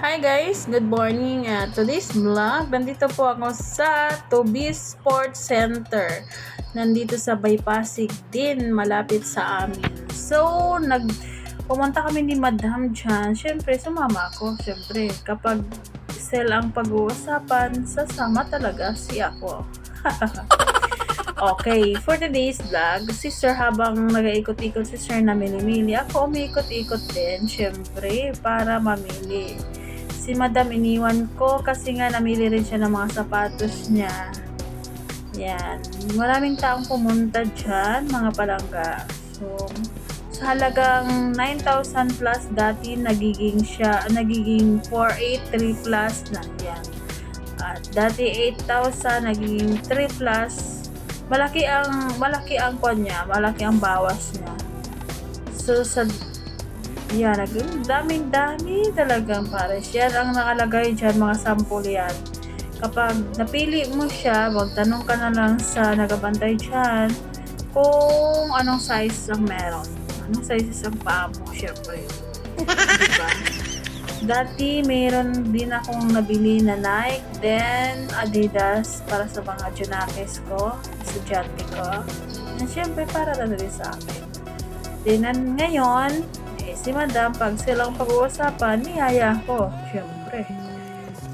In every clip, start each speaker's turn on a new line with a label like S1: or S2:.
S1: Hi guys, good morning. Today's vlog, nandito po ako sa Tubi Sports Center. Nandito sa Baypasig din, malapit sa amin. So, pumunta kami ni Madam dyan. Siyempre, sumama ako. Siyempre, kapag sell ang pag-uusapan, sasama talaga si ako. Okay, for today's vlog, si Sir habang nag-iikot-ikot si Sir na mili-mili, ako umiikot-ikot din, syempre, para mamili. Si Madam iniwan ko kasi nga namili rin siya ng mga sapatos niya. Yan. Maraming taong pumunta dyan, mga palangga. So, sa halagang 9,000 plus dati nagiging 483 plus na yan. At dati 8,000 nagiging 3 plus. Malaki ang kwan niya, malaki ang bawas niya. So yan, daming-dami talagang pares. Yan ang nakalagay dyan, mga sample yan. Kapag napili mo siya, magtanong ka na lang sa nagabantay dyan kung anong size ang meron. Anong sizes ang paa mo, syempre. Diba? Dati, mayroon din akong nabili na Nike, then Adidas para sa mga junakis ko, estudyante ko. And syempre, para na rin sa akin. Then, ngayon, si Madam, pag silang pag-uusapan, niyaya ko. Syempre,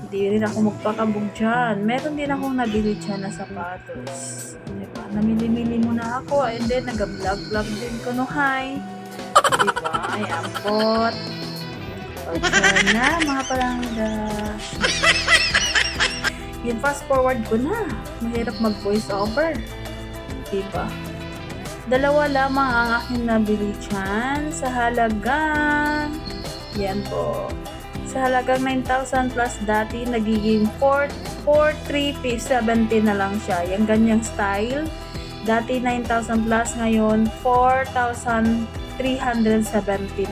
S1: hindi rin ako magpakabog dyan. Meron din akong nabili dyan na sapatos. Diba? Namili-mili muna ako, and then, nag-vlog din ko no, hi. Diba? Ay, ambot. Pagkain na, mga palangga. Yun, fast forward ko na. Mahirap mag-voice over. Diba? Dalawa lamang ang aking nabili dyan sa halagang, yan po, sa halagang 9,000 plus dati, nagiging 4,370 na lang siya. Yung ganyang style. Dati 9,000 plus, ngayon 4,370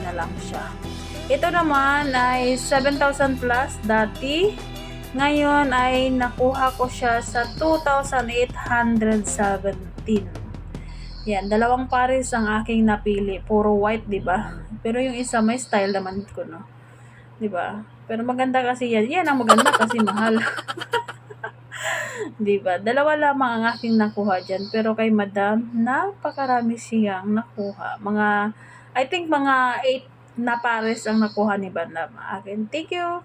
S1: na lang siya. Ito naman ay 7,000 plus dati. Ngayon ay nakuha ko siya sa 2,817. Yan, dalawang pares ang aking napili. Puro white, 'di ba? Pero yung isa may style naman ko, no. 'Di ba? Pero maganda kasi yan. Yan ang maganda kasi mahal. 'Di ba? Dalawa lamang ang aking nakuha diyan, pero kay Madam napakarami siyang nakuha. I think mga 8 na pares ang nakuha ni Madam akin. Thank you.